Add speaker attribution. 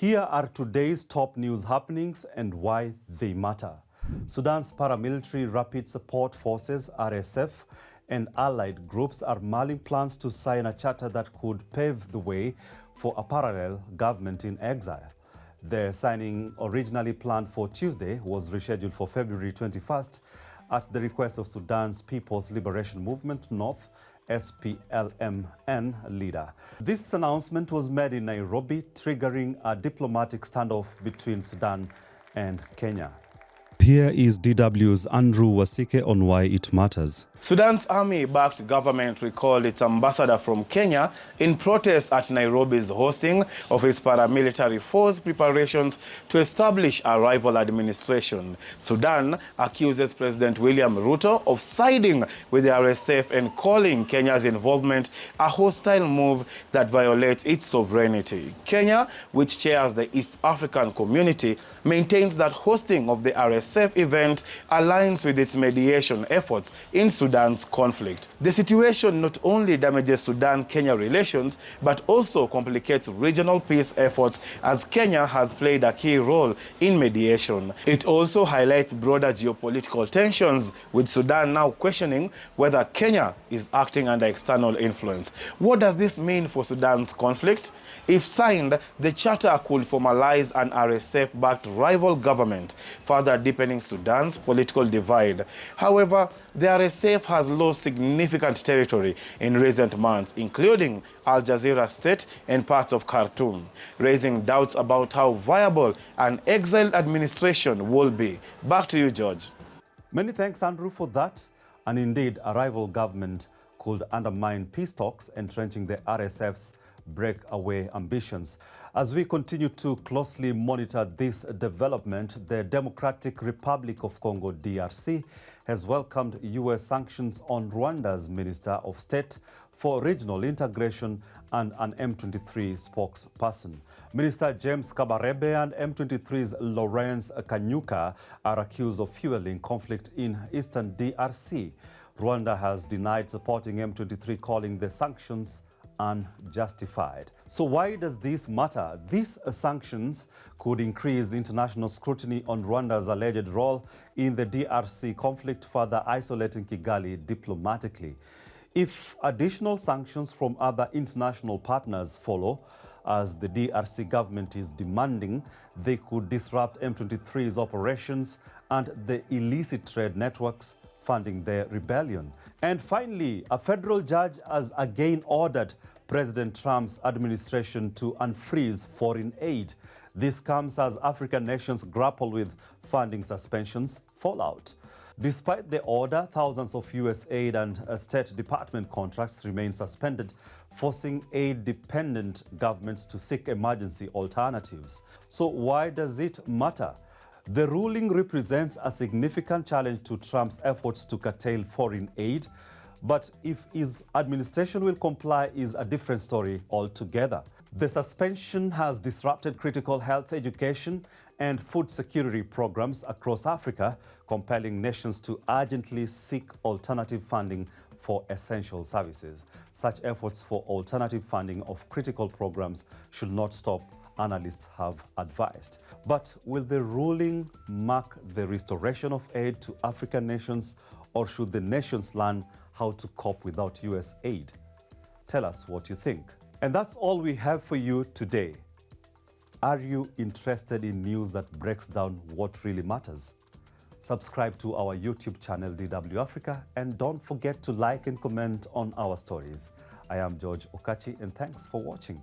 Speaker 1: Here are today's top news happenings and why they matter. Sudan's paramilitary Rapid Support Forces, RSF, and allied groups are mulling plans to sign a charter that could pave the way for a parallel government in exile. The signing, originally planned for Tuesday, was rescheduled for February 21st at the request of Sudan's People's Liberation Movement North, SPLMN leader. This announcement was made in Nairobi, triggering a diplomatic standoff between Sudan and Kenya. Here is DW's Andrew Wasike on why it matters.
Speaker 2: Sudan's army-backed government recalled its ambassador from Kenya in protest at Nairobi's hosting of its paramilitary force preparations to establish a rival administration. Sudan accuses President William Ruto of siding with the RSF and calling Kenya's involvement a hostile move that violates its sovereignty. Kenya, which chairs the East African Community, maintains that hosting of the RSF event aligns with its mediation efforts in Sudan's conflict. The situation not only damages Sudan-Kenya relations, but also complicates regional peace efforts, as Kenya has played a key role in mediation. It also highlights broader geopolitical tensions, with Sudan now questioning whether Kenya is acting under external influence. What does this mean for Sudan's conflict? If signed, the charter could formalize an RSF-backed rival government, further deepening Sudan's political divide. However, the RSF has lost significant territory in recent months, including Al Jazeera State and parts of Khartoum, raising doubts about how viable an exiled administration will be. Back to you, George.
Speaker 1: Many thanks, Andrew, for that. And indeed, a rival government could undermine peace talks, entrenching the RSF's breakaway ambitions. As we continue to closely monitor this development, the Democratic Republic of Congo, DRC, has welcomed U.S. sanctions on Rwanda's Minister of State for Regional Integration and an M23 spokesperson. Minister James Kabarebe and M23's Lawrence Kanyuka are accused of fueling conflict in eastern DRC. Rwanda has denied supporting M23, calling the sanctions unjustified. So why does this matter? These sanctions could increase international scrutiny on Rwanda's alleged role in the DRC conflict, further isolating Kigali diplomatically. If additional sanctions from other international partners follow, as the DRC government is demanding, they could disrupt M23's operations and the illicit trade networks funding their rebellion. And finally, a federal judge has again ordered President Trump's administration to unfreeze foreign aid. This comes as African nations grapple with funding suspensions fallout. Despite the order, thousands of U.S. aid and State Department contracts remain suspended, forcing aid-dependent governments to seek emergency alternatives. So why does it matter? The ruling represents a significant challenge to Trump's efforts to curtail foreign aid, but if his administration will comply is a different story altogether. The suspension has disrupted critical health, education, and food security programs across Africa, compelling nations to urgently seek alternative funding for essential services. Such efforts for alternative funding of critical programs should not stop, analysts have advised. But will the ruling mark the restoration of aid to African nations, or should the nations learn how to cope without U.S. aid? Tell us what you think. And that's all we have for you today. Are you interested in news that breaks down what really matters? Subscribe to our YouTube channel, DW Africa, and don't forget to like and comment on our stories. I am George Okachi, and thanks for watching.